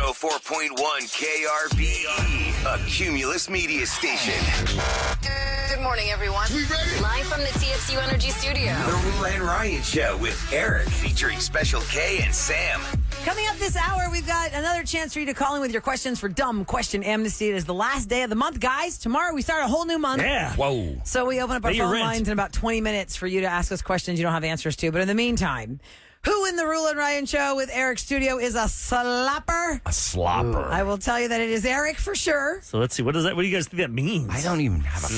104.1 KRBE, a Cumulus media station. Good morning, everyone. We ready? Live from the TXU Energy Studio. The Roula and Ryan Show with Eric, featuring Special K and Sam. Coming up this hour, we've got another chance for you to call in with your questions for Dumb Question Amnesty. It is the last day of the month, guys. Tomorrow we start a whole new month. Yeah. Whoa. So we open up our Pay your phone rent. lines in about 20 minutes for you to ask us questions you don't have answers to. But in the meantime, who in the Roula and Ryan Show with Eric Studio is a slopper? A slopper. I will tell you that it is Eric for sure. So let's see. What do you guys think that means? I don't even have a clue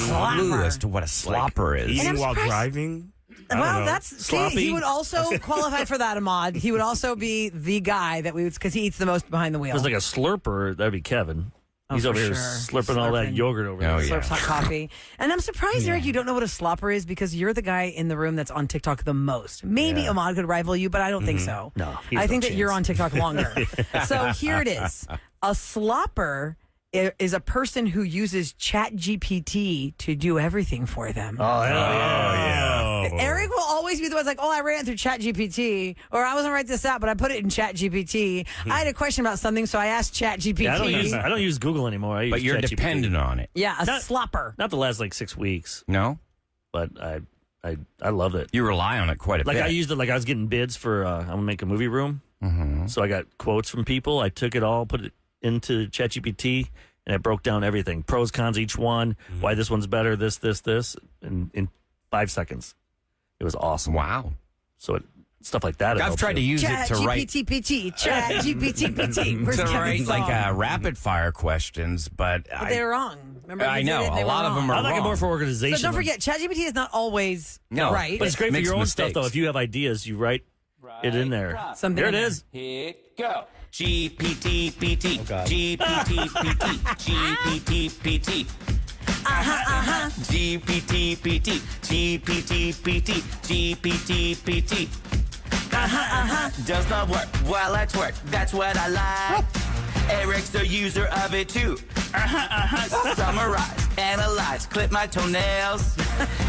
Slopper. as to what a slopper is. And I'm Eating while surprised- driving? I don't Well, know. that's see, Sloppy. he would also qualify for that, Ahmad. He would also be the guy that we would, because he eats the most behind the wheel. If it was like a slurper, that'd be Kevin. He's for over here sure. slurping all that Slurping. yogurt over Oh, there. yeah. Slurps hot coffee. And I'm surprised, Eric, you don't know what a slopper is because you're the guy in the room that's on TikTok the most. Maybe Ahmad could rival you, but I don't think so. No, he's I think no that you're chance. on TikTok longer. So here it is. A slopper is a person who uses ChatGPT to do everything for them. Oh, hell yeah. Eric will always be the one like, I ran it through ChatGPT, or I wasn't write this out, but I put it in ChatGPT. I had a question about something, so I asked ChatGPT. Yeah, I don't use Google anymore. I use But you're ChatGPT. dependent on it. Yeah, a Not- slopper. Not the last 6 weeks, No? but I loved it. You rely on it quite a Like bit. I used it like I was getting bids for I'm gonna make a movie room. Mm-hmm. So I got quotes from people. I took it all, put it into ChatGPT, and it broke down everything. Pros, cons, each one, why this one's better, this, in 5 seconds. It was awesome. Wow. So stuff like that. it I've helps tried to you. use it to write ChatGPT, ChatGPT. Where's to Kevin's write like song? rapid fire questions, but But they were wrong. Remember, I you did know, it and they a were lot of them wrong. are I like it wrong. more for organization. So don't forget, ChatGPT is not always No, right. But it's great for Makes your own mistakes. stuff, though. If you have ideas, you write it in there. Something there it in there. is. Hit go. GPT-PT. GPT-PT. GPT-PT. GPT-PT. GPT-PT. GPT-PT. Does not work while I twerk. That's what I like. Eric's a user of it too. Summarize, analyze, clip my toenails.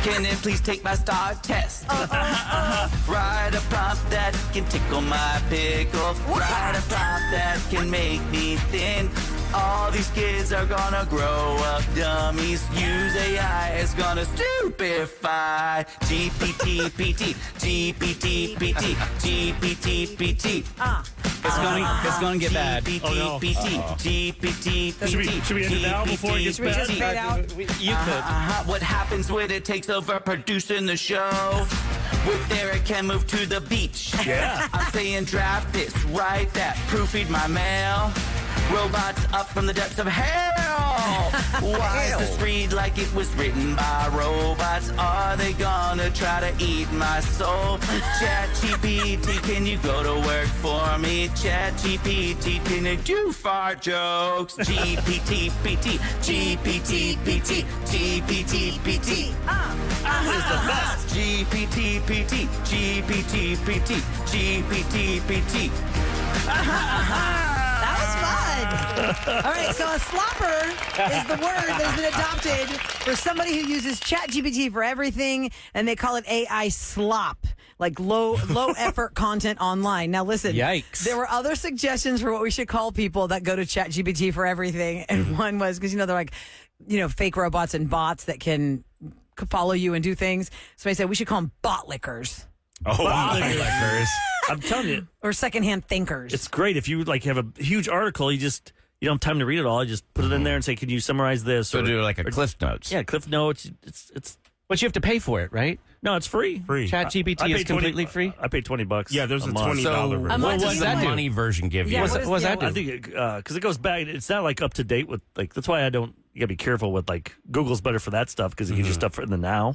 Can it please take my star test? Write a prompt that can tickle my pickle. Write a prompt that can make me thin. All these kids are gonna grow up dummies. Use AI, it's gonna stupefy. GPT-PT, GPT-PT, GPT-PT. It's gonna get bad. GPT-PT, GPT-PT. Should we end it now before it gets Should we just fade out? You could. What happens when it takes over producing the show? With Eric can move to the beach. Yeah. I'm saying draft this, write that, proofread my mail. Robots up from the depths of hell. Why does this read like it was written by robots? Are they gonna try to eat my soul? ChatGPT, can you go to work for me? ChatGPT, can you do fart jokes? GPT-PT, GPT-PT, GPT-PT. GPT-PT, GPT-PT, GPT-PT. That was fun. All right, so a slopper is the word that has been adopted for somebody who uses ChatGPT for everything, and they call it AI slop, like low effort content online. Now, listen, Yikes. there were other suggestions for what we should call people that go to ChatGPT for everything, and one was because they're like, fake robots and bots that can follow you and do things. So I said we should call them bot lickers lickers. I'm telling you, or secondhand thinkers. it's great if you have a huge article. You don't have time to read it all. You just put it in there and say, "Can you summarize this?" So do like a Cliff Notes. Yeah, Cliff Notes. It's But you have to pay for it, right? no, it's free. Free. I ChatGPT paid is completely free? I paid $20. Yeah, there's a month. $20 So version. A month what is does the fine. money version give you? Yeah, What's what is- what does that yeah, do? I think because it goes back. It's not up to date with that's why I don't. You gotta be careful with Google's better for that stuff because it gives you stuff in the now.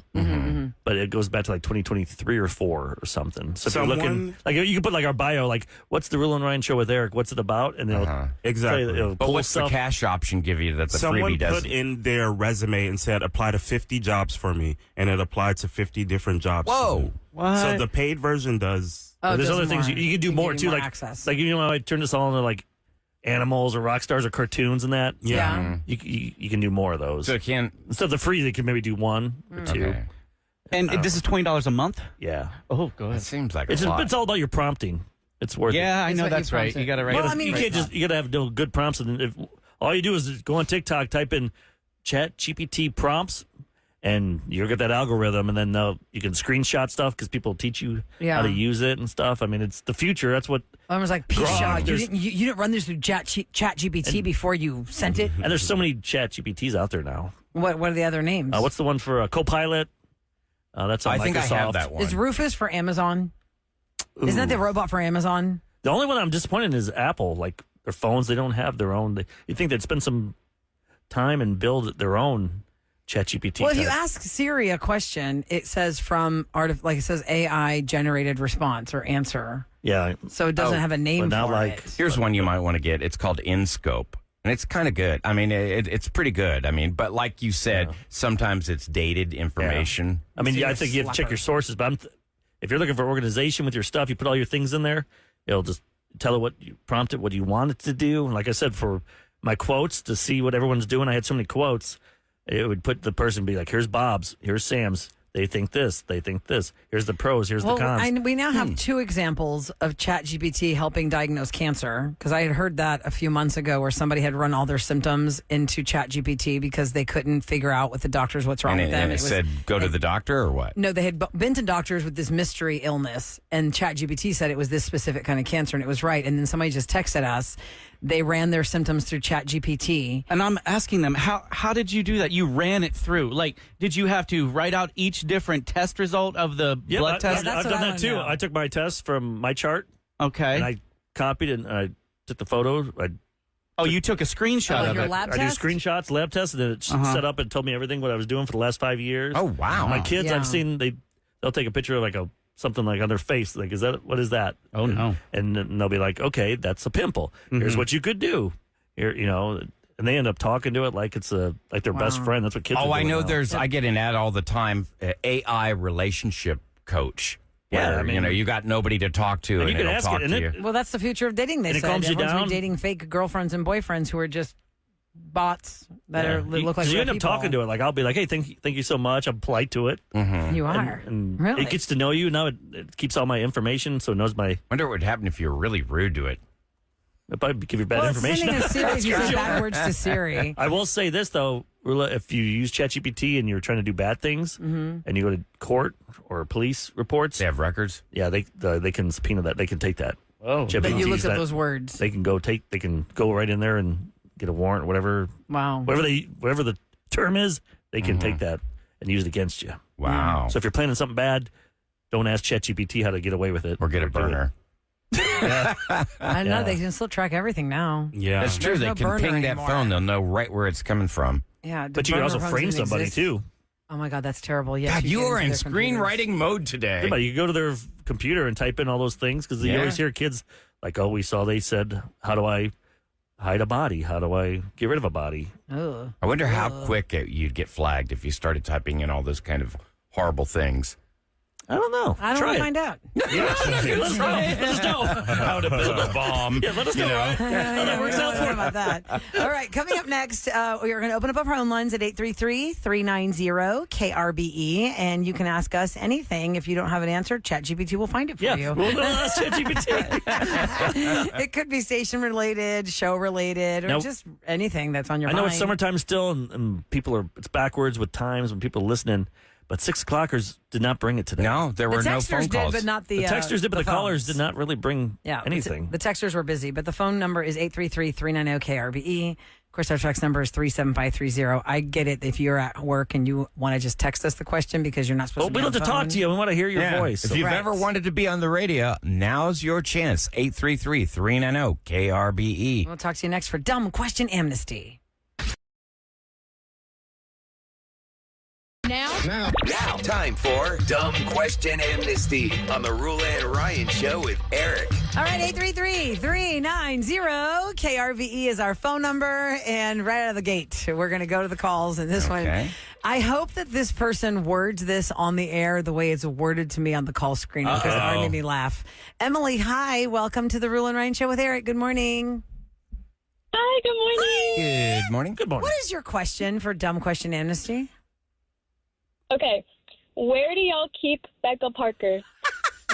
But it goes back to 2023 or 4 or something. So if you're looking, you can put our bio, what's the Roula and Ryan Show with Eric? What's it about? And they'll Exactly. it'll But pull what's the stuff. cash option give you that the Someone freebie put doesn't? in their resume and said, apply to 50 jobs for me. And it applied to 50 different jobs. Whoa. For me. So the paid version does. Oh, it There's does other things more. you can do more give too. you more access. I turn this all into animals or rock stars or cartoons and that. Yeah. You can do more of those. So it can't. Instead of the free, they can maybe do 1 or 2. Okay. And this is $20 a month? Yeah. Oh, go It ahead. seems like It's a lot. all about your prompting. It's worth it. Yeah, I It's know what you that's right. prompted. You got to write. Well, it. I mean, You got to have no good prompts, and if all you do is go on TikTok, type in Chat GPT prompts, and you'll get that algorithm, and then you can screenshot stuff because people teach you Yeah. how to use it and stuff. I mean, it's the future. That's what. I was like, Grok, Pisha, you there's- didn't run this through Chat GPT before you sent it? And there's so many Chat GPTs out there now. What are the other names? What's the one for Copilot? That's on I Microsoft. think I have that one. Is Rufus for Amazon? Isn't that the robot for Amazon? The only one I'm disappointed in is Apple. Like their phones, they don't have their own. You think they'd spend some time and build their own ChatGPT? Well, if you ask Siri a question, it says it says AI generated response or answer. Yeah. So it doesn't have a name but now, for like, it. Here's one you might want to get. It's called InScope. And it's kind of good. I mean, it's pretty good. I mean, but like you said, sometimes it's dated information. I mean, So I you're think you have to check Slopper. your sources. But if you're looking for organization with your stuff, you put all your things in there. It'll just tell it what you prompt it, what you want it to do. And like I said, for my quotes to see what everyone's doing, I had so many quotes. It would put the person be like, "Here's Bob's, here's Sam's. They think this, they think this. Here's the pros, here's the cons." We now have two examples of ChatGPT helping diagnose cancer, because I had heard that a few months ago where somebody had run all their symptoms into ChatGPT because they couldn't figure out with the doctors what's wrong And with them. it said, go to the doctor or what? No, they had been to doctors with this mystery illness, and ChatGPT said it was this specific kind of cancer, and it was right. And then somebody just texted us. They ran their symptoms through ChatGPT. And I'm asking them, how did you do that? You ran it through. Like, did you have to write out each different test result of the blood test? that's I've what done I that wanna too. know. I took my test from my chart Okay. and I copied it and I took the photo. You took a screenshot Oh, of your it. lab I do test? screenshots, lab tests, and then it set up and told me everything what I was doing for the last 5 years. Oh, wow. My kids, Yeah. I've seen they'll take a picture of like something like on their face, like what is that? Oh, no. And then they'll be like, okay, that's a pimple. Here's what you could do. Here, and they end up talking to it like it's like their best friend. That's what kids. Oh, are I doing know. now. I get an ad all the time. AI relationship coach. Yeah, where, I mean- you got nobody to talk to, And and you can it'll ask talk it, to and you. Well, that's the future of dating, they And it said. calms you Everyone's down. dating fake girlfriends and boyfriends who are just bots that look like you real end up people. talking to it. Like I'll be like, hey, thank you so much. I'm polite to it. You are. And Really? it gets to know you. Now it keeps all my information, so it knows my. Wonder what would happen if you were really rude to it. If I give you bad Well, it's information. sending a series you say backwards to Siri. I will say this though, Roula, if you use ChatGPT and you're trying to do bad things, and you go to court or police reports, They have records. yeah, they can subpoena that. They can take that. Oh. But you looked that. at those words. They can go right in there and get a warrant, whatever Wow. whatever the term is. They can take that and use it against you. Wow. So if you're planning something bad, don't ask ChatGPT how to get away with it Or get a do it. burner. I don't know. Yeah. They can still track everything now. Yeah. That's true. There's They no can burner ping that anymore. phone. They'll know right where it's coming from. Yeah. But you can also frame somebody too. Oh my God, that's terrible. Yes, God, you get are into in their computers. screenwriting mode today. Yeah, but you go to their computer and type in all those things because you Yeah. always hear kids like, "Oh, they said, how do I hide a body? How do I get rid of a body?" Ugh. I wonder how quick you'd get flagged if you started typing in all those kind of horrible things. I don't know. I don't Try want to it. find out. Let us know. Let us know. How to build a bomb. Yeah, let us know. Right? How that works out for you. about that. All right, coming up next, we are going to open up our phone lines at 833-390-KRBE, and you can ask us anything. If you don't have an answer, ChatGPT will find it for Yeah, you. we'll ask ChatGPT. It could be station related, show related, or Now- just anything that's on your I know mind. it's summertime still, and it's backwards with times when people are listening. But 6 o'clockers did not bring it today. No, there The were no texters phone did, calls. but not the The texters did, but the callers phones. did not really bring anything. The texters were busy, but the phone number is 833-390-KRBE. Of course, our text number is 37530. I get it if you're at work and you want to just text us the question because you're not supposed Well, to be we on love to the talk phone. to you. We want to hear your Yeah. voice. If you've Right. ever wanted to be on the radio, now's your chance. 833-390-KRBE. We'll talk to you next for Dumb Question Amnesty. Now, time for Dumb Question Amnesty on the Roula and Ryan Show with Eric. All right, 833-390-KRVE is our phone number. And right out of the gate, we're going to go to the calls. And this one, Okay. I hope that this person words this on the air the way it's worded to me on the call screen because it already made me laugh. Emily, hi. Welcome to the Roula and Ryan Show with Eric. Good morning. Hi, good morning. Good morning. Good morning. What is your question for Dumb Question Amnesty? Okay, where do y'all keep Becca Parker?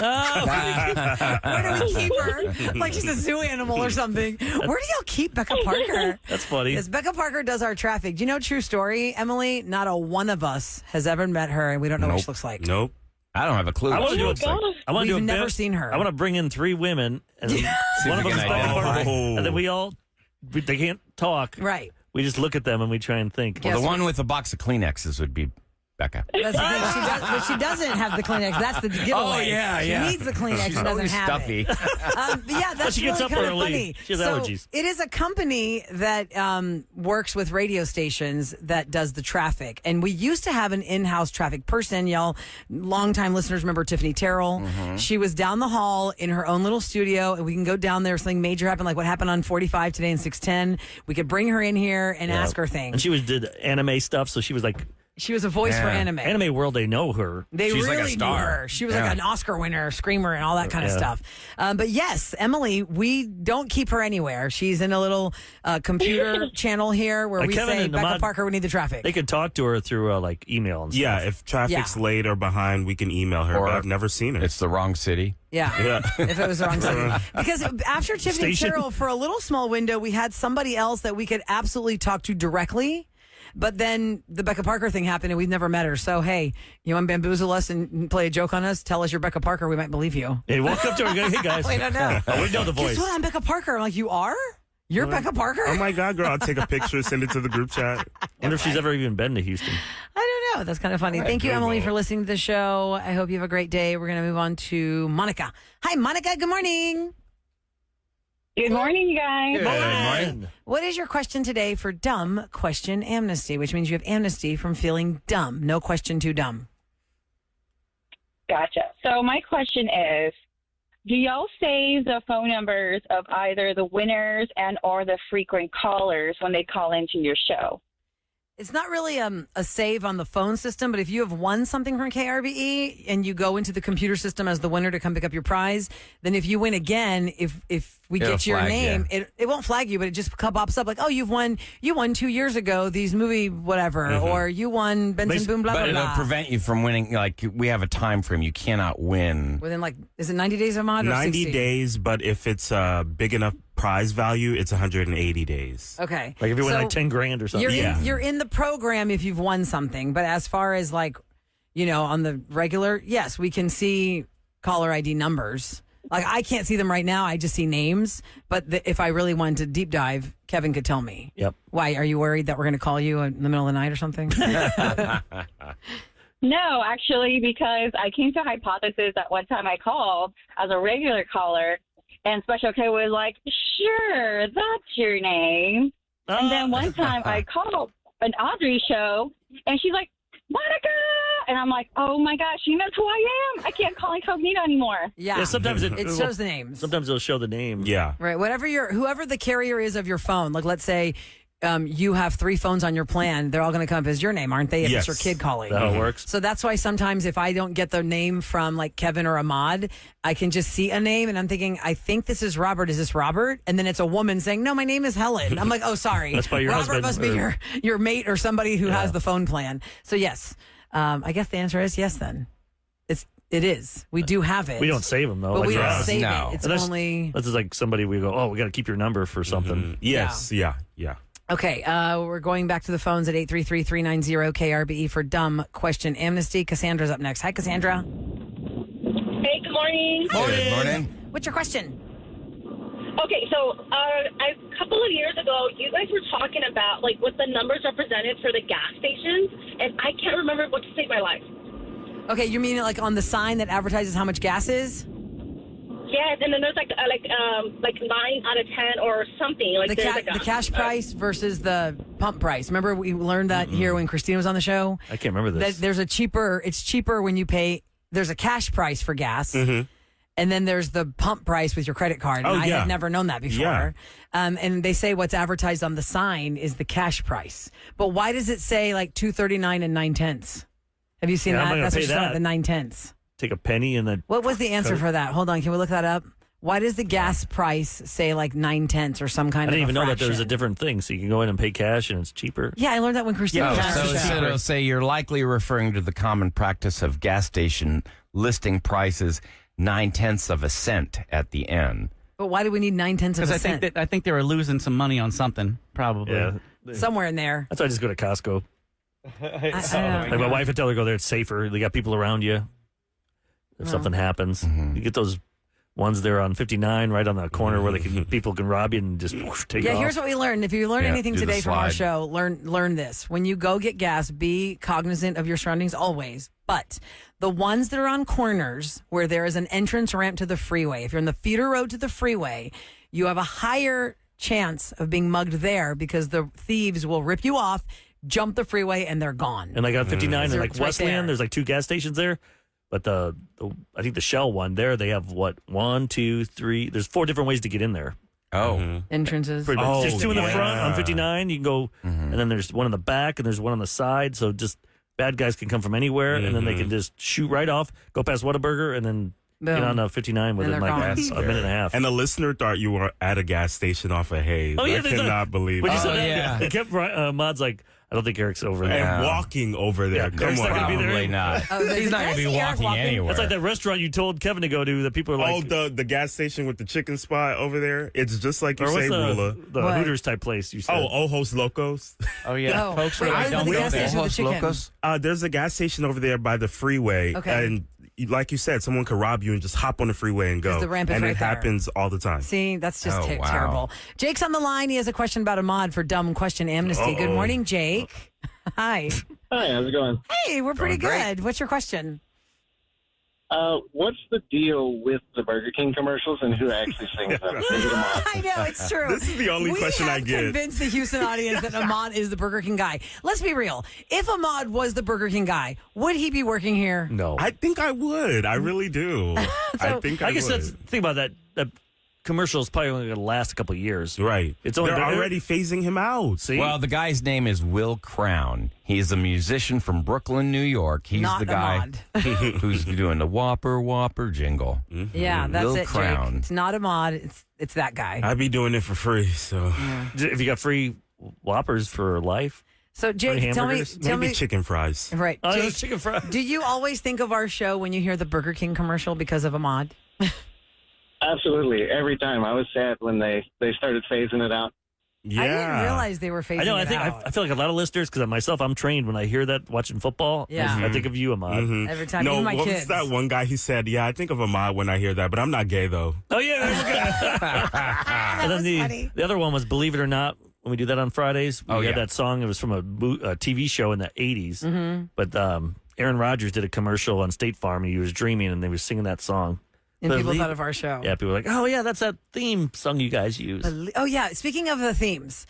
Where do we keep her? Like she's a zoo animal or something. Where do y'all keep Becca Parker? That's funny. Because Becca Parker does our traffic. Do you know true story, Emily? Not a one of us has ever met her, and we don't know what she looks like. Nope. I don't have a clue. I want to do it. I want to do We've a never bit. seen her. I want to bring in 3 women, and then one of we them is can Becca Parker, identify. and then they can't talk. Right. We just look at them and we try and think. Well, the one with a box of Kleenexes would be Becca. That's the thing. But she doesn't have the Kleenex. That's the giveaway. Oh, yeah, yeah. She needs the Kleenex. She's She doesn't always have stuffy. it. Yeah, that's she gets really up kind of early. funny. She has so allergies. It is a company that works with radio stations that does the traffic. And we used to have an in-house traffic person. Y'all, longtime listeners remember Tiffany Terrell. Mm-hmm. She was down the hall in her own little studio, and we can go down there. Something major happened, like what happened on 45 today and 610. We could bring her in here and ask her things. And she did anime stuff, so she was like She was a voice for anime. Anime world, they know her. They She's like a really knew star. her. She was like an Oscar winner, screamer, and all that kind of Yeah. stuff. But yes, Emily, we don't keep her anywhere. She's in a little computer channel here where Like we Kevin say, and Becca Ahmad, Parker, we need the traffic. They could talk to her through like email and stuff. Yeah, if traffic's Yeah. late or behind, we can email her, Or but I've never seen her. It's the wrong city. Yeah. Yeah. If it was the wrong side. Because after Tiffany Station. Terrell, for a little small window, we had somebody else that we could absolutely talk to directly. But then the Becca Parker thing happened and we've never met her. So, hey, you want to bamboozle us and play a joke on us? Tell us you're Becca Parker. We might believe you. Hey, walk up to her and go, hey, guys. We don't know. Oh, we know the voice. Guess what? I'm Becca Parker. I'm like, you are? You're Becca Parker? Oh my God, girl! I'll take a picture, send it to the group chat. Wonder if she's ever even been to Houston. I don't know. That's kind of funny. Thank you, Emily, for listening to the show. I hope you have a great day. We're going to move on to Monica. Hi, Monica. Good morning. Good morning, you guys. Good morning. What is your question today for Dumb Question Amnesty, which means you have amnesty from feeling dumb? No question too dumb. Gotcha. So my question is, do y'all save the phone numbers of either the winners and or the frequent callers when they call into your show? It's not really a save on the phone system, but if you have won something from KRBE and you go into the computer system as the winner to come pick up your prize, then if you win again, if we It'll get your flag name, you. it won't flag you, but it just pops up like, oh, you won 2 years ago these movie whatever, or you won Benson Boom blah But blah it'll blah. prevent you from winning. Like, we have a time frame. You cannot win. Within like, is it 90 days, Ahmad, or 90 60? days, but if it's big enough prize value, it's 180 days. Okay. Like if you win So like 10 grand or something. You're in the program if you've won something, but as far as like, on the regular, yes, we can see caller ID numbers. Like I can't see them right now. I just see names. But if I really wanted to deep dive, Kevin could tell me. Yep. Why? Are you worried that we're going to call you in the middle of the night or something? No, actually, because I came to hypothesis that one time I called as a regular caller, and Special K was like, sure, that's your name. And then one time I called an Audrey show, and she's like, Monica! And I'm like, oh my gosh, she knows who I am. I can't call incognito anymore. Yeah. Sometimes it shows the names. Sometimes it'll show the name. Yeah. Right. Whoever the carrier is of your phone, like let's say you have 3 phones on your plan, they're all going to come up as your name, aren't they? If Yes. it's your kid calling. Is that how it works? So that's why sometimes if I don't get the name from like Kevin or Ahmad, I can just see a name and I'm thinking, I think this is Robert. Is this Robert? And then it's a woman saying, no, my name is Helen. I'm like, oh, sorry. That's by your Robert husband must be or- your mate or somebody who has the phone plan. So yes, I guess the answer is yes then. It is. We do have it. We don't save them, though. But like we for don't us. save No. it. It's Unless- only... This is like somebody we go, oh, we got to keep your number for something. Yes. Yeah. Okay, we're going back to the phones at 833-390-KRBE for Dumb Question Amnesty. Cassandra's up next. Hi, Cassandra. Hey, good morning. Good morning. What's your question? Okay, so a couple of years ago, you guys were talking about like what the numbers represented for the gas stations, and I can't remember what to save my life. Okay, you mean like on the sign that advertises how much gas is? Yes, and then there's like 9 out of 10 or something. Like The, there's like the cash price versus the pump price. Remember we learned that here when Christina was on the show? I can't remember this. That it's cheaper when you pay, there's a cash price for gas. And then there's the pump price with your credit card. And Oh, I yeah. had never known that before. Yeah. And they say what's advertised on the sign is the cash price. But why does it say like $2.39 and 9/10? Have you seen Yeah, I'm that? not gonna That's pay what she's that. the 9/10. Take a penny and then. What was the answer for that? Hold on, can we look that up? Why does the gas price say like 9/10 or some kind I of didn't even know that there was a fraction? different thing. So you can go in and pay cash and it's cheaper. Yeah, I learned that when Christina Oh, was on so the show. it'll say you're likely referring to the common practice of gas station listing prices 9/10 of a cent at the end. But why do we need 9/10 of a Because cent? I think they were losing some money on something, probably. Yeah. Somewhere in there. That's why I just go to Costco. I Like my wife would tell her, go there, it's safer. They got people around you. If something happens, you get those ones there on 59 right on the corner where people can rob you and just take Yeah, off. here's what we learned. If you learn anything do the today from our slide. show, learn this. When you go get gas, be cognizant of your surroundings always. But the ones that are on corners where there is an entrance ramp to the freeway, if you're on the feeder road to the freeway, you have a higher chance of being mugged there because the thieves will rip you off, jump the freeway, and they're gone. And like on 59 and like It's right Westland, there. there's like 2 gas stations there. But the I think the Shell one there, they have what, 1, 2, 3. There's 4 different ways to get in there. Oh. Entrances. Pretty much. There's 2 in the yeah. front on 59. You can go, and then there's one in the back, and there's one on the side. So just bad guys can come from anywhere, and then they can just shoot right off, go past Whataburger, and then get Boom. on 59 within they're like gone. a minute and a half. And the listener thought you were at a gas station off of Hayes. Oh, yeah, I they thought- cannot believe When you it. said that, yeah. it kept Mod's like, I don't think Eric's over there. And walking over there. Yeah, Come Eric's not on. gonna be there. Probably not. Oh, He's not going to be Eric walking walking? anywhere. That's like that restaurant you told Kevin to go to that people are like, the gas station with the chicken spot over there. It's just like you or what's say, Rula. the What? Hooters type place you said. Oh, Ojos Locos. Oh, yeah. Oh, Folks wait, really I don't know the go gas there. station with the chicken. Locos? There's a gas station over there by the freeway. Okay. And like you said, someone could rob you and just hop on the freeway and go. 'Cause the ramp is and right it there. happens all the time. See, that's just Oh, wow. terrible. Jake's on the line. He has a question about a mod for Dumb Question Amnesty. Good morning, Jake. Hi. Hi, how's it going? Hey, we're pretty Going great. good. What's your question? What's the deal with the Burger King commercials and who actually sings them? Is it a mod? I know, it's true. This is the only question I We get. have convinced the Houston audience that Ahmad is the Burger King guy. Let's be real. If Ahmad was the Burger King guy, would he be working here? No. I think I would. I really do. I think I guess would. that's the thing about that commercial is probably only going to last a couple of years. Right. It's only They're been- already phasing him out. See? Well, the guy's name is Will Crown. He's a musician from Brooklyn, New York. He's Not the guy Ahmad. who's doing the Whopper jingle. Yeah, that's Will it, Crown. Jake. It's not Ahmad. It's that guy. I'd be doing it for free. So if you got free Whoppers for life. So, Jake, Free tell me, hamburgers? maybe chicken fries. right? Oh, Jake, those chicken fries. do you always think of our show when you hear the Burger King commercial because of Ahmad? Absolutely. Every time. I was sad when they started phasing it out. Yeah. I didn't realize they were phasing I know. I it think out. I feel like a lot of listeners, because myself, I'm trained when I hear that watching football. Yeah. I think of you, Ahmad. Mhm. Every time, No, even my what kids. was that one guy? He said, "Yeah, I think of Ahmad when I hear that, but I'm not gay though." Oh yeah. And was then funny. the other one was Believe It or Not. When we do that on Fridays, we had that song. It was from a TV show in the 80s. Mm-hmm. But Aaron Rodgers did a commercial on State Farm. And he was dreaming, and they were singing that song. And people Believe- thought of our show. Yeah, people were like, "Oh yeah, that's that theme song you guys use." Oh, yeah. Speaking of the themes,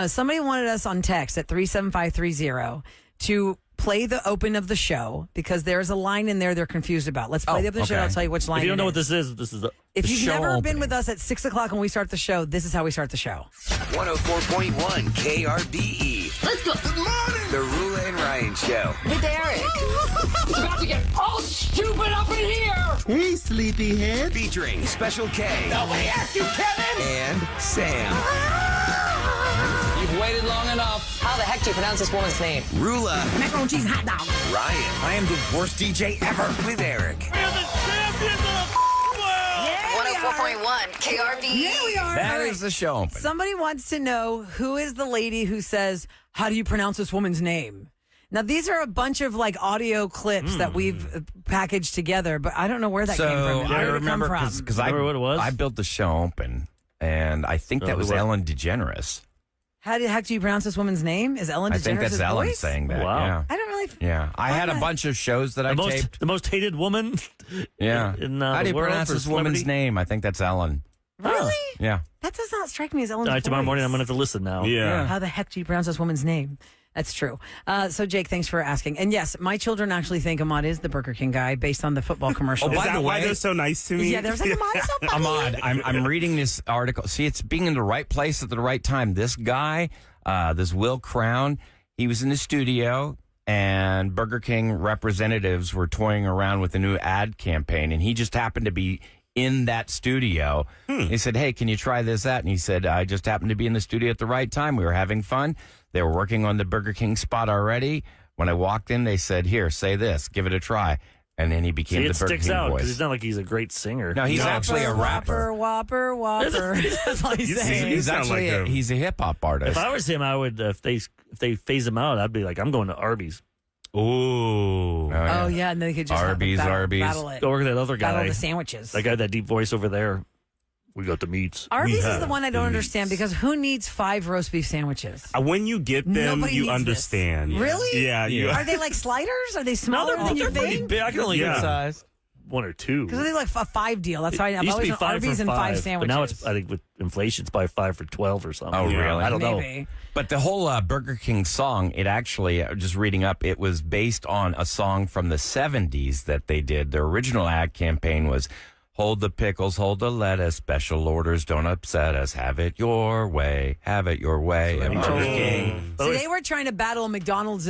somebody wanted us on text at 37530 to play the open of the show because there's a line in there they're confused about. Let's play the open of the show. okay. I'll tell you which line If you don't it know what is. this is the If you've show never been opening. with us at 6 o'clock when we start the show, this is how we start the show. 104.1 KRBE. Let's go. Good morning. The Roula and Ryan Show. With Eric. It's about to get all stupid up in here. Hey, sleepyhead. Featuring Special K. Nobody asked you, Kevin. And Sam. You've waited long enough. How the heck do you pronounce this woman's name? Roula. Macaroni and cheese hot dog. Ryan. I am the worst DJ ever. With Eric. We're the champions of the world. 104.1 KRB. Yeah, we are. That All right. is the show open. Somebody wants to know who is the lady who says, "How do you pronounce this woman's name?" Now, these are a bunch of like audio clips that we've packaged together, but I don't know where that came from. So Where I did it remember come from? because I Remember what it was? I built the show open, and I think that Oh, was what? Ellen DeGeneres. How the heck do you pronounce this woman's name? Is Ellen DeGeneres' I think that's Ellen voice? saying that. Wow. Yeah. I don't really. Yeah, I had a bunch of shows that I taped. the most hated woman. Yeah, in how the do you world pronounce for this woman's celebrity? name? I think that's Ellen. Really? Yeah, That does not strike me as Ellen's All right, tomorrow voice. morning I'm gonna have to listen now. Yeah. How the heck do you pronounce this woman's name? That's true. So, Jake, thanks for asking. And yes, my children actually think Ahmad is the Burger King guy based on the football commercial. Oh, Is by that the why way- they're so nice to me? Yeah, there's like Ahmad is so funny. Ahmad, I'm reading this article. See, it's being in the right place at the right time. This guy, this Will Crown, he was in the studio, and Burger King representatives were toying around with a new ad campaign, and he just happened to be in that studio. They said, "Hey, can you try this out?" And he said, "I just happened to be in the studio at the right time. We were having fun. They were working on the Burger King spot already. When I walked in, they said, 'Here, say this, give it a try.'" And then he became See, the it Burger sticks King out voice. because it's not like he's a great singer. No, he's actually a rapper. Whopper. That's all he's saying. He's actually he's a hip hop artist. If I was him, I would. If they phase him out, I'd be like, I'm going to Arby's. Ooh. Oh yeah, and then they could just Arby's. battle it. Go work with that other guy. Battle the sandwiches. That guy, that deep voice over there. We got the meats. Arby's is the one I don't understand because who needs 5 roast beef sandwiches? When you get them, Nobody you needs understand. this. Really? Yeah. Are they like sliders? Are they smaller No, than you they're pretty think? big. I can only get size. 1 or 2. Because they like a 5 deal. That's why It I've used to always be known 5 Arby's for and 5 5, sandwiches. but now it's, I think with inflation, it's probably 5 for 12 or something. Oh, really? I don't know. Maybe. But the whole Burger King song, it actually, just reading up, it was based on a song from the 70s that they did. Their original ad campaign was, hold the pickles, hold the lettuce, special orders, don't upset us, have it your way, have it your way. at Burger King. So they were trying to battle a McDonald's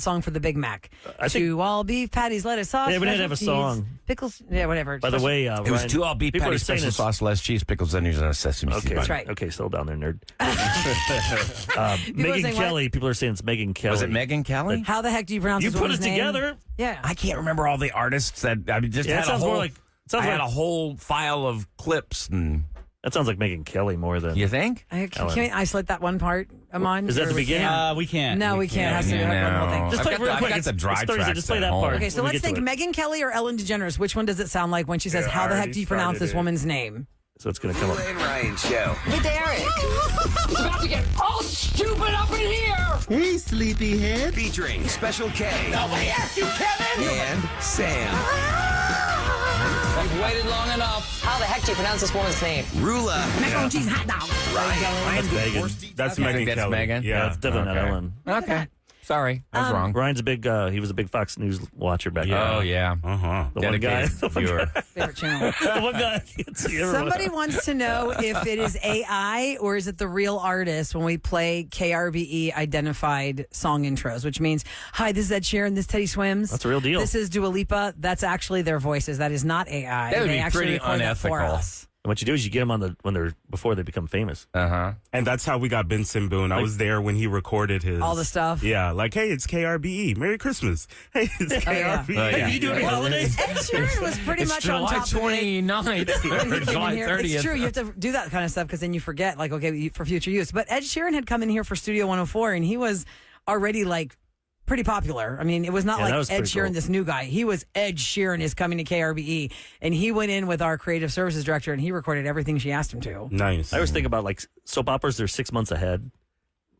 song for the Big Mac. Two all beef patties, lettuce, sauce. Yeah, we didn't have a cheese, song. Pickles, yeah, whatever. By the way, It was Ryan, 2 all beef people are patties, saying special it's- sauce, less cheese, pickles, onions, and a sesame seed. Okay, That's right. Okay, settle down there, nerd. are Megan saying Kelly. People are saying it's Megan Kelly. Was it Megan Kelly? How the heck do you pronounce You this put it woman's name? together. Yeah. I can't remember all the artists that I mean, just Yeah, it had a sounds more whole. like- sounds I had like- a whole file of clips, and That sounds like Megan Kelly more than. you think? Can we isolate that one part, Amon? Is that Or the we beginning? can't? We can't. No, we can't. It has to be Yeah, the whole thing. no. Just play it real I've quick. got the dry It's Thursday. tracks Just play at that home. part. Okay, so when we let's get to think it. Megan Kelly or Ellen DeGeneres. Which one does it sound like when she says, Yeah, how I the heck already do you pronounce started this it. woman's name? So it's going to come up. Roula and Ryan Show. Hey, Derek. It's about to get all stupid up in here. Hey, sleepyhead. Featuring Special K Nobody asked you, Kevin. and Sam. You've waited long enough. How the heck do you pronounce this woman's name? Rula. Macaroni and cheese hot dog. That's Megan. That's Okay. Megan That's Kelly. Megan? Yeah. That's definitely not Okay. Ellen. Okay. Sorry, I was wrong. Ryan's a big. He was a big Fox News watcher back then. Oh, yeah. Uh-huh. The one guy. Dedicated viewer. Favorite channel. The one guy. I can't see everyone. Somebody wants to know if it is AI or is it the real artist when we play KRBE identified song intros, which means, hi, this is Ed Sheeran, this is Teddy Swims. That's a real deal. This is Dua Lipa. That's actually their voices. That is not AI. That would they be actually pretty record that for unethical. us. And what you do is you get them on before they become famous. Uh-huh. And that's how we got Benson Boone. I was there when he recorded his. All the stuff. Yeah, like, hey, it's KRBE. Merry Christmas. Hey, it's KRBE. yeah. Hey, you doing any holidays? Ed Sheeran was pretty It's much on July top of it. 29th or July Here. 30th. It's true. You have to do that kind of stuff because then you forget, like, okay, for future use. But Ed Sheeran had come in here for Studio 104, and he was already, like, pretty popular. I mean, it was not Yeah, that like was Ed pretty Sheeran, cool. this new guy. He was Ed Sheeran is coming to KRBE, and he went in with our creative services director, and he recorded everything she asked him to. Nice. I always think about like soap operas. They're 6 months ahead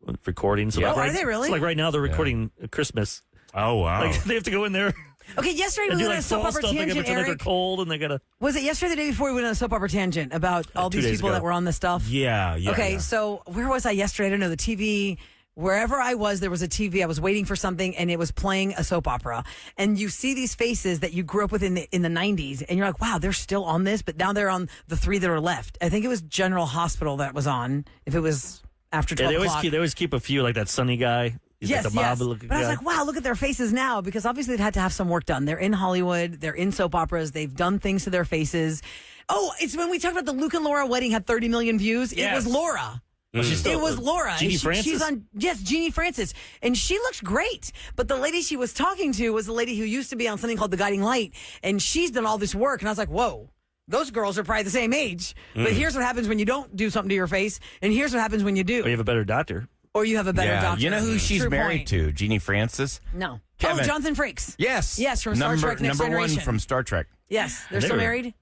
with recording. So Yeah. like Oh, right, are they really? So like right now they're recording Christmas. Oh, wow. Like they have to go in there Okay, yesterday we and do went on like a soap fall opera stuff. They gotta tangent, pretend like they're Eric. cold and they gotta. Was it yesterday or the day before we went on a soap opera tangent about all 2 these days people ago. that were on the stuff? Yeah. Okay, yeah. so where was I yesterday? I don't know. The TV, wherever I was, there was a TV. I was waiting for something, and it was playing a soap opera. And you see these faces that you grew up with in the 90s, and you're like, wow, they're still on this, but now they're on the 3 that are left. I think it was General Hospital that was on, if it was after 12 Yeah, o'clock. they always keep a few like that Sunny guy. He's Yes, like the yes. mob-looking But I was guy. like, wow, look at their faces now, because obviously they've had to have some work done. They're in Hollywood. They're in soap operas. They've done things to their faces. Oh, it's when we talked about the Luke and Laura wedding had 30 million views. It was Laura. It was Laura. Jeannie And Francis? She's on, yes, Jeannie Francis. And she looks great. But the lady she was talking to was the lady who used to be on something called The Guiding Light. And she's done all this work. And I was like, whoa, those girls are probably the same age. But here's what happens when you don't do something to your face. And here's what happens when you do. But you have a better doctor. Or you have a better yeah. doctor. You know who she's True married point. to? Jeannie Francis? No. Kevin. Oh, Jonathan Frakes. Yes. Yes, from Star Trek Next Number Generation. one from Star Trek. Yes. They're They still were- married?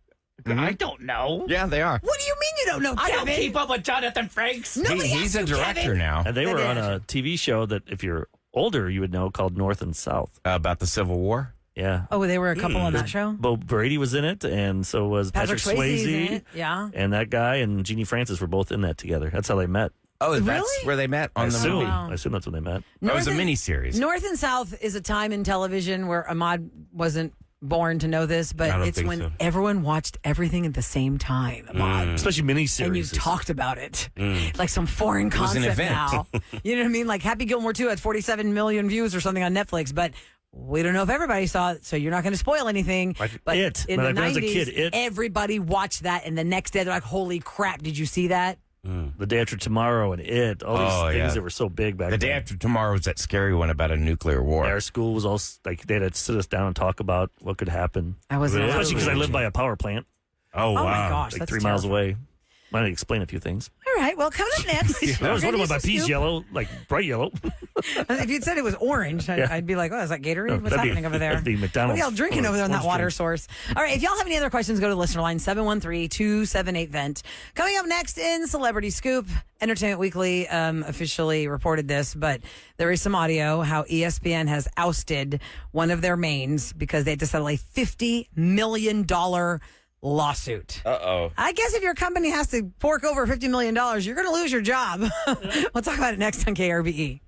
I don't know. Yeah, they are. What do you mean you don't know, I Kevin? don't keep up with Jonathan Frakes. Nobody He's asked a you, director Kevin. now. And they were on a TV show that if you're older, you would know called North and South. About the Civil War. Yeah. Oh, they were a couple on that show? Bo Brady was in it, and so was Patrick Swayze's in Swayze. it, yeah. And that guy and Jeannie Francis were both in that together. That's how they met. Oh, Really? that's where they met I on the assume. movie. Wow. I assume that's when they met. That was a and- miniseries. North and South is a time in television where Ahmad wasn't born to know this, I but don't it's think when so. everyone watched everything at the same time, Ahmad. Especially miniseries. And you talked about it like some foreign was an concept event. now. You know what I mean? Like Happy Gilmore 2 had 47 million views or something on Netflix, but we don't know if everybody saw it, so you're not going to spoil anything. Like but It. in Like the when I was 90s, a kid, It. everybody watched that, and the next day they're like, holy crap, did you see that? The Day After Tomorrow and all these things that were so big back then. The Day After Tomorrow was that scary one about a nuclear war. Our school was all like they had to sit us down and talk about what could happen. Especially because I live by a power plant. Oh, wow. My gosh, like that's 3 miles away. Might explain a few things. All right, well, coming up next. I was wondering why my pea's yellow, like bright yellow. If you'd said it was orange, I'd be like, oh, is that Gatorade? What's happening over there? That'd be McDonald's. What are y'all drinking over there on that water source? All right, if y'all have any other questions, go to the listener line, 713-278-VENT. Coming up next in Celebrity Scoop, Entertainment Weekly officially reported this, but there is some audio how ESPN has ousted one of their mains because they had to settle a $50 million lawsuit. Uh-oh. I guess if your company has to fork over $50 million, you're going to lose your job. We'll talk about it next on KRBE.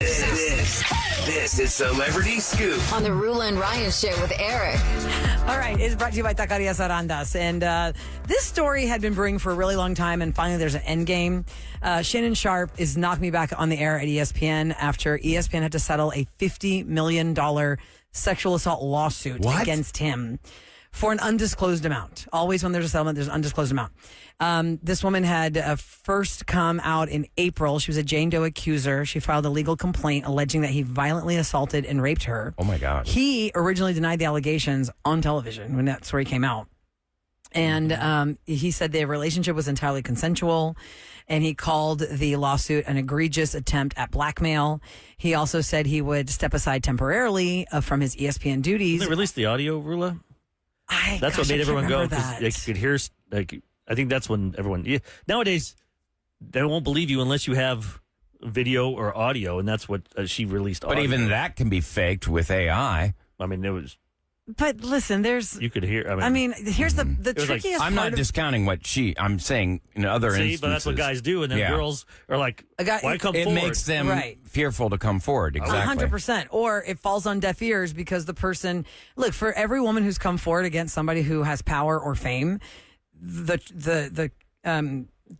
This is Celebrity Scoop. On the Roula and Ryan Show with Eric. All right, it's brought to you by Taqueria Sarandas. And this story had been brewing for a really long time, and finally there's an end game. Shannon Sharpe is knocking me back on the air at ESPN after ESPN had to settle a $50 million sexual assault lawsuit against him for an undisclosed amount. Always when there's a settlement, there's an undisclosed amount. This woman had first come out in April. She was a Jane Doe accuser. She filed a legal complaint alleging that he violently assaulted and raped her. Oh, my God. He originally denied the allegations on television when that story came out. And he said their relationship was entirely consensual. And he called the lawsuit an egregious attempt at blackmail. He also said he would step aside temporarily from his ESPN duties. Did they release the audio, Rula? That's what made everyone go. Like, you could hear, like, I think that's when everyone. Nowadays, they won't believe you unless you have video or audio, and that's what she released. But even that can be faked with AI. I mean, it was. But listen, you could hear. I mean here's the trickiest part. I'm not discounting what I'm saying in other instances. But that's what guys do, and then girls are like, why come it forward? It makes them fearful to come forward. Exactly. 100%. Or it falls on deaf ears because the person, look, for every woman who's come forward against somebody who has power or fame, the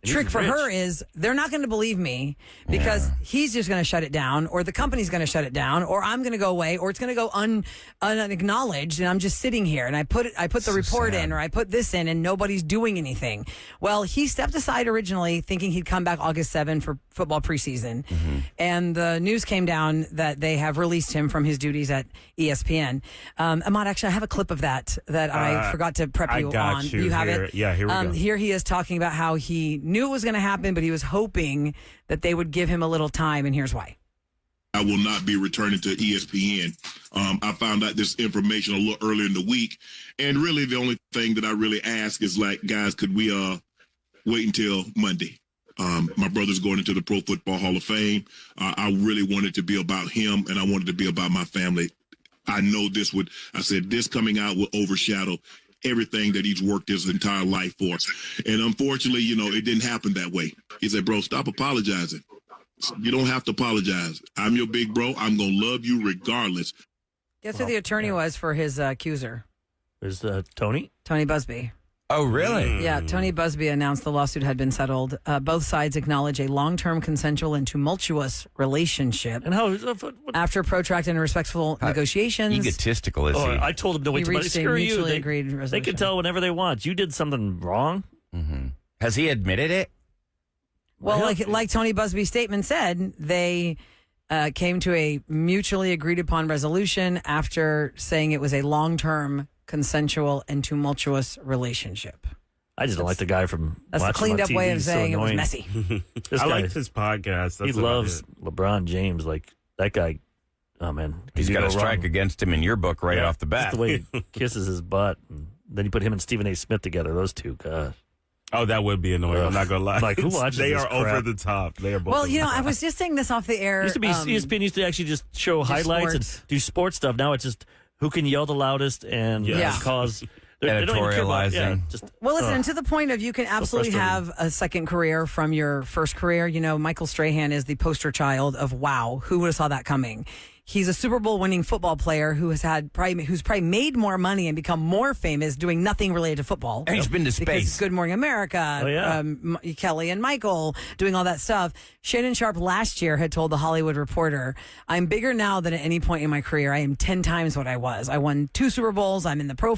trick for her is they're not going to believe me because he's just going to shut it down, or the company's going to shut it down, or I'm going to go away, or it's going to go unacknowledged, and I'm just sitting here and I put the report in, or I put this in, and nobody's doing anything. Well, he stepped aside originally thinking he'd come back August 7 for football preseason, and the news came down that they have released him from his duties at ESPN. Ahmad, actually, I have a clip of that I forgot to prep you on. You have it? Yeah, here we go. Here he is talking about how he knew it was going to happen, but he was hoping that they would give him a little time, and here's why. I will not be returning to ESPN. I found out this information a little earlier in the week, and really the only thing that I really ask is, like, guys, could we wait until Monday? My brother's going into the Pro Football Hall of Fame. I really wanted to be about him, and I wanted to be about my family. I know this coming out will overshadow everything that he's worked his entire life for. And unfortunately, it didn't happen that way. He said, bro, stop apologizing. You don't have to apologize. I'm your big bro. I'm going to love you regardless. Guess who the attorney was for his accuser? It was Tony? Tony Busby. Oh, really? Yeah, Tony Busby announced the lawsuit had been settled. Both sides acknowledge a long-term consensual and tumultuous relationship. And how? After protracted and respectful negotiations. Egotistical is he? I told him to wait till Monday. Screw you. They can tell whenever they want. You did something wrong. Mm-hmm. Has he admitted it? Well, like Tony Busby's statement said, they came to a mutually agreed upon resolution after saying it was a long-term consensual and tumultuous relationship. I just don't like the guy from. That's the cleaned up way of saying it was messy. I like his podcast. He loves LeBron James. Like that guy. Oh man, he's got a strike against him in your book right off the bat. Just the way he kisses his butt, and then you put him and Stephen A. Smith together. Those two, gosh. Oh, that would be annoying. I'm not gonna lie. Like, who watches They this are crap? over the top. They are both. Well, I was just saying this off the air. Used to be ESPN used to actually just show highlights and do sports stuff. Now it's just who can yell the loudest and cause editorializing. Well, listen, to the point of you can absolutely have a second career from your first career. Michael Strahan is the poster child of wow. Who would have saw that coming? He's a Super Bowl winning football player who's probably made more money and become more famous doing nothing related to football. And he's been to space. Good Morning America, Kelly and Michael doing all that stuff. Shannon Sharpe last year had told The Hollywood Reporter, I'm bigger now than at any point in my career. I am 10 times what I was. I won 2 Super Bowls. I'm in the Pro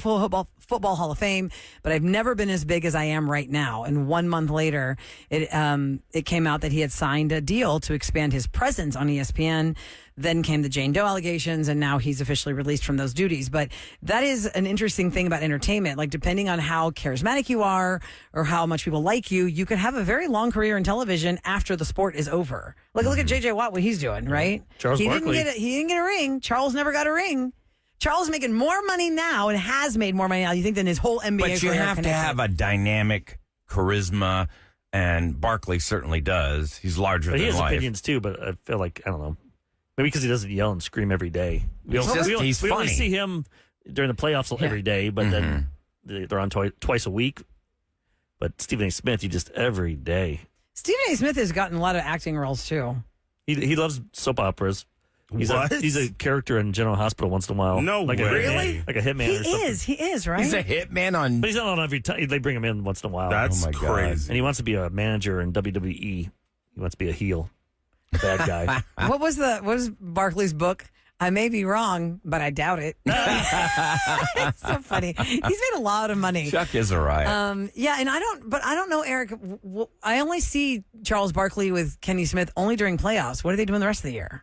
Football Hall of Fame, but I've never been as big as I am right now. And 1 month later, it came out that he had signed a deal to expand his presence on ESPN. Then came the Jane Doe allegations, and now he's officially released from those duties. But that is an interesting thing about entertainment. Like, depending on how charismatic you are or how much people like you, you can have a very long career in television after the sport is over. Like, look at J.J. Watt, what he's doing, right? Charles Barkley. He didn't get a ring. Charles never got a ring. Charles is making more money now and has made more money now, you think, than his whole NBA career. But you have to have a dynamic charisma, and Barkley certainly does. He's larger than life. He has opinions, too, but I feel like, I don't know. Maybe because he doesn't yell and scream every day. We only see him during the playoffs every day, but then they're on twice a week. But Stephen A. Smith, he just every day. Stephen A. Smith has gotten a lot of acting roles, too. He loves soap operas. He's a character in General Hospital once in a while. No way. Really? Like a hitman or something. He is, right? He's a hitman on... But he's not on every time. They bring him in once in a while. That's crazy. And he wants to be a manager in WWE. He wants to be a heel. Bad guy. What was Barkley's book? I may be wrong, but I doubt it. It's so funny. He's made a lot of money. Chuck is a riot. Yeah, and I don't know, Eric. I only see Charles Barkley with Kenny Smith only during playoffs. What are they doing the rest of the year?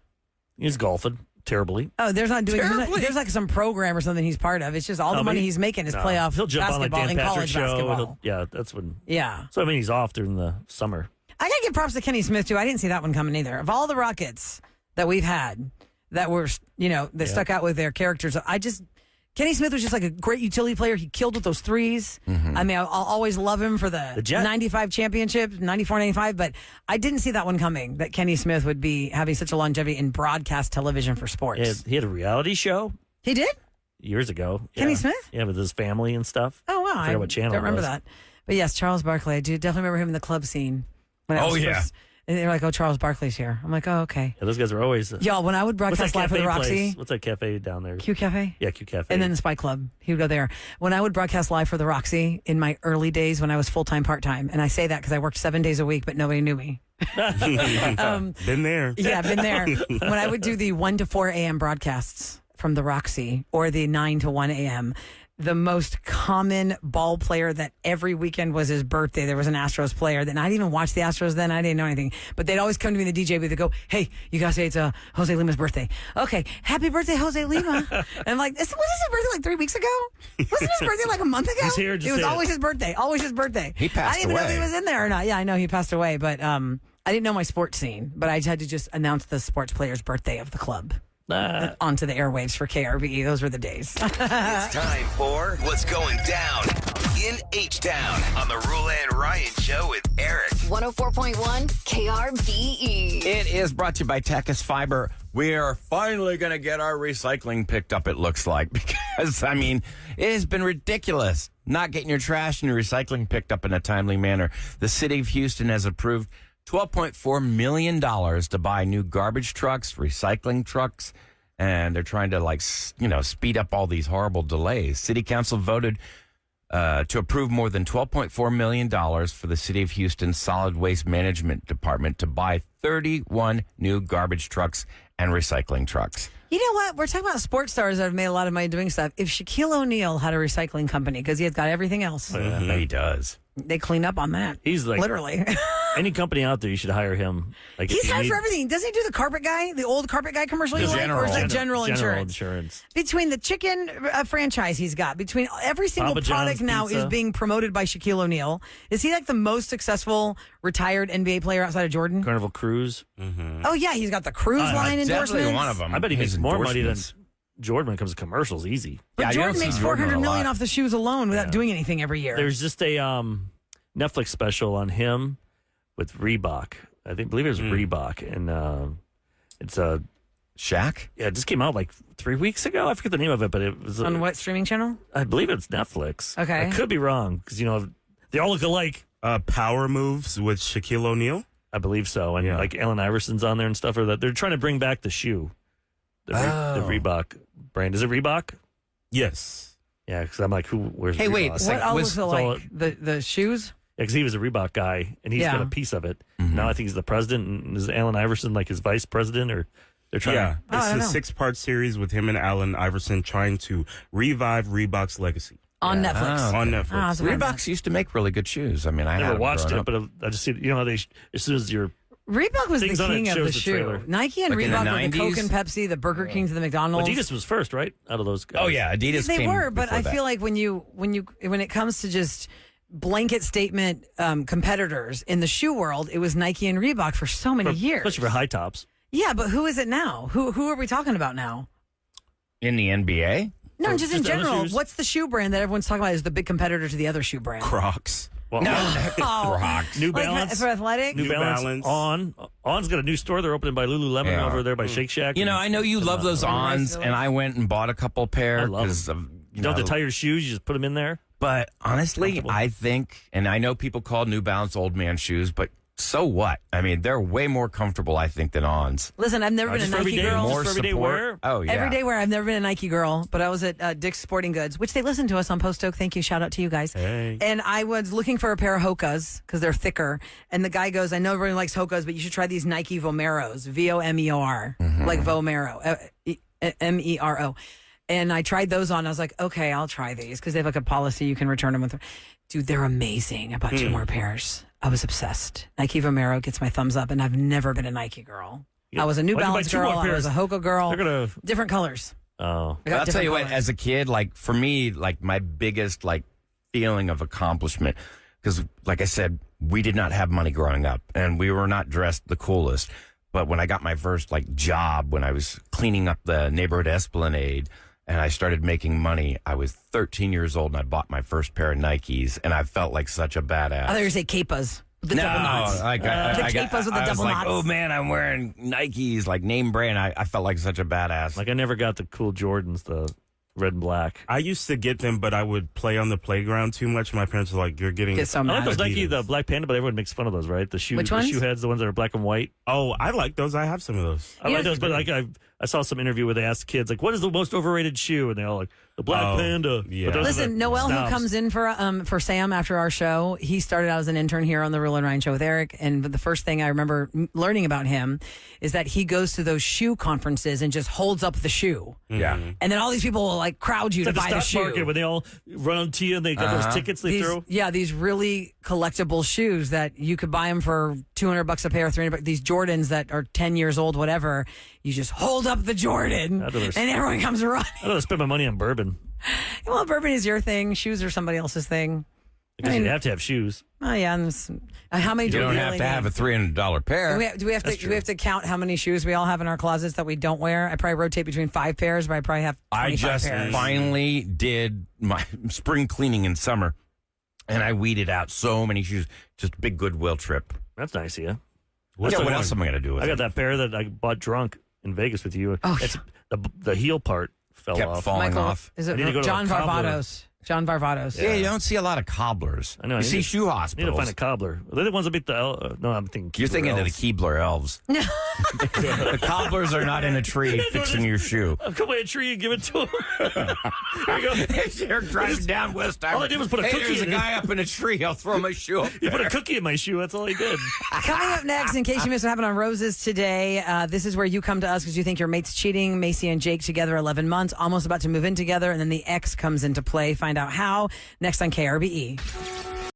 He's golfing terribly. Oh, there's like some program or something he's part of. It's just all the money he's making is playoff He'll jump basketball on like Dan and Patrick college show. basketball. That's when. Yeah. So I mean, he's off during the summer. I gotta give props to Kenny Smith too. I didn't see that one coming either. Of all the Rockets that we've had that were, that stuck out with their characters, Kenny Smith was just like a great utility player. He killed with those threes. I mean, I'll always love him for the 95 championship, 94, 95, but I didn't see that one coming, that Kenny Smith would be having such a longevity in broadcast television for sports. He had a reality show. He did? Years ago. Kenny Smith? Yeah, with his family and stuff. Oh, wow. I forgot what channel don't remember it was. that. But yes, Charles Barkley. I do definitely remember him in the club scene. And they were like, "Oh, Charles Barkley's here." I'm like, "Oh, okay." Yeah, those guys are always. Y'all, when I would broadcast live for the Roxy. What's that cafe down there? Q Cafe? Yeah, Q Cafe. And then the Spy Club. He would go there. When I would broadcast live for the Roxy in my early days when I was full-time, part-time, and I say that because I worked 7 days a week, but nobody knew me. Been there. Yeah, been there. When I would do the 1 to 4 a.m. broadcasts from the Roxy or the 9 to 1 a.m., the most common ball player that every weekend was his birthday. There was an Astros player that I didn't even watch the Astros then. I didn't know anything. But they'd always come to me in the DJ booth and go, "Hey, you guys say it's Jose Lima's birthday." "Okay, happy birthday, Jose Lima." And I'm like, wasn't his birthday like 3 weeks ago? Wasn't his birthday like a month ago? He's here. It was always his birthday. Always his birthday. He passed I didn't even know away. if he was in there or not. Yeah, I know he passed away. But I didn't know my sports scene. But I had to just announce the sports player's birthday of the club. Onto the airwaves for KRBE. Those were the days. It's time for What's Going Down in H-Town on the Roula and Ryan Show with Eric. 104.1 KRBE. It is brought to you by Tachys Fiber. We are finally going to get our recycling picked up, it looks like, because, I mean, it has been ridiculous not getting your trash and your recycling picked up in a timely manner. The city of Houston has approved $12.4 million to buy new garbage trucks, recycling trucks, and they're trying to, speed up all these horrible delays. City Council voted to approve more than $12.4 million for the City of Houston Solid Waste Management Department to buy 31 new garbage trucks and recycling trucks. You know what? We're talking about sports stars that have made a lot of money doing stuff. If Shaquille O'Neal had a recycling company, because he has got everything else, He does. they clean up on that. He's like literally. Any company out there, you should hire him. Like, He's hired for everything. Doesn't he do the carpet guy, the old carpet guy commercial? You like? Or is that general insurance? Between the chicken franchise he's got, between every single Papa product John's now pizza. is being promoted by Shaquille O'Neal. Is he like the most successful retired NBA player outside of Jordan? Carnival Cruise. Oh, yeah. He's got the cruise line endorsements. Definitely one of them. I bet he makes His more money than endorsements. Jordan when it comes to commercials. Easy. But Yeah, you Jordan don't see makes Jordan $400 a million lot. off the shoes alone without doing anything every year. There's just a Netflix special on him with Reebok. I believe it was Reebok, and it's a Shaq? Yeah, it just came out like 3 weeks ago. I forget the name of it, but it was On what streaming channel? I believe it's Netflix. Okay. I could be wrong because they all look alike. Power Moves with Shaquille O'Neal. I believe so, and like Allen Iverson's on there and stuff. Or that they're trying to bring back the shoe, the Reebok brand. Is it Reebok? Yes. Yeah, because I'm like, who? Where's? Hey, wait, Reebok? What all was- looks alike? The shoes? Yeah, because he was a Reebok guy, and he's got a piece of it. Now I think he's the president, and is Allen Iverson like his vice president, or they're trying Yeah, I it's don't a know. 6-part series with him and Allen Iverson trying to revive Reebok's legacy. On Netflix. On Netflix. Oh, so Reeboks used to make really good shoes. I mean, I never haven't watched grown it, up. but I just see, you know, how they as soon as you're Reebok was the things on it king of shows the the shoe. trailer. Nike and Like in the Reebok were the Coke 90s? and Pepsi, the Burger Kings and the McDonald's. Adidas was first, right? Out of those guys. Oh yeah, Adidas. They came were, but before I that. feel like when it comes to just blanket statement competitors in the shoe world, it was Nike and Reebok for so many years. Especially for high tops. Yeah, but who is it now? Who are we talking about now? in the NBA. No, Or just in just other general. shoes? What's the shoe brand that everyone's talking about is the big competitor to the other shoe brand? Crocs. Well, Crocs. New Like Balance. for athletic? New Balance. On's got a new store they're opening by Lululemon Yeah. over there by Shake Shack. You know, I know you love those Ons, and I went and bought a couple pair. I love 'cause them. of, You don't have to tie your shoes. You just put them in there. But honestly, Comfortable. I think, and I know people call New Balance old man shoes, but so what? I mean, they're way more comfortable, I think, than Ons. Listen, I've never been a just for Nike everyday- girl. just More for everyday support. wear? Oh, yeah. Everyday wear. I've never been a Nike girl, but I was at Dick's Sporting Goods, which they listen to us on Post Oak. Thank you. Shout out to you guys. Hey. And I was looking for a pair of Hokas because they're thicker. And the guy goes, I know everyone likes Hokas, but you should try these Nike Vomeros, Vomero, like Vomero, Mero. And I tried those on. I was like, okay, I'll try these because they have like a policy you can return them with. Dude, they're amazing. I bought 2 more pairs. I was obsessed. Nike Vomero gets my thumbs up, and I've never been a Nike girl. Yeah. I was a New Why'd you buy Balance 2 more girl. I was pairs? a Hoka girl. They're gonna. Different colors. Oh, I got I'll tell different you what, colors. as a kid, like for me, like my biggest like feeling of accomplishment, because like I said, we did not have money growing up and we were not dressed the coolest. But when I got my first like job, when I was cleaning up the neighborhood Esplanade and I started making money, I was 13 years old and I bought my first pair of Nikes and I felt like such a badass. I thought you were going to say Capas. With the double knots. Like the Capas with the I was double like, knots. oh man, I'm wearing Nikes, like name brand. I felt like such a badass. like I never got the cool Jordans, the red and black. I used to get them, but I would play on the playground too much. My parents were like, "You're getting." Get so I like mad. those Nike, Adidas. the Black Panda, but everyone makes fun of those, right? The shoe, Which the ones? shoe heads, the ones that are black and white. Oh, I like those. I have some of those. I like those, but like I saw some interview where they asked kids like, "What is the most overrated shoe?" And they all like the Black Oh, Panda. yeah. But those are Listen, the Noel, who snobs. comes in for Sam after our show, he started out as an intern here on the Roula and Ryan show with Eric. And the first thing I remember learning about him is that he goes to those shoe conferences and just holds up the shoe. Yeah. And then all these people will like crowd you It's to like buy the the stock shoe. market where they all run on to you and they got those tickets they throw. These really collectible shoes that you could buy them for $200 a pair, $300. These Jordans that are 10 years old, whatever. You just hold up the Jordan, I'd rather- and everyone comes running. I don't spend my money on bourbon Well, bourbon is your thing. Shoes are somebody else's thing. because you have to have shoes. Oh yeah. And how many You do don't we have really to have a $300 pair. Do we have to count how many shoes we all have in our closets that we don't wear? I probably rotate between 5 pairs, but I probably have 25 I just pairs. finally did my spring cleaning in summer, and I weeded out so many shoes. Just a big Goodwill trip. That's nice of you. What else am I going to do with I got it? that pair that I bought drunk in Vegas with you. Oh, It's the heel part fell Kept off. falling Michael, off. is I need to go it to a John cobbler. Varvatos? John Varvatos. Yeah, you don't see a lot of cobblers. I know, I You need see to- shoe I need to hospitals. find a cobbler. They're the ones that beat the. No, I'm thinking. You're Keebler thinking elves. of the Keebler elves. the cobblers are not in a tree fixing your shoe. I'll come by a tree and give it to him. Here you go. They're driving down West all I did was put a Hey, cookie there's a in it. guy up in a tree. I'll throw my shoe up You put a there. cookie in my shoe. That's all he did. Coming up next, in case you missed what happened on Roses today, this is where you come to us because you think your mate's cheating. Macy and Jake together 11 months, almost about to move in together, and then the ex comes into play. Find out how next on KRBE.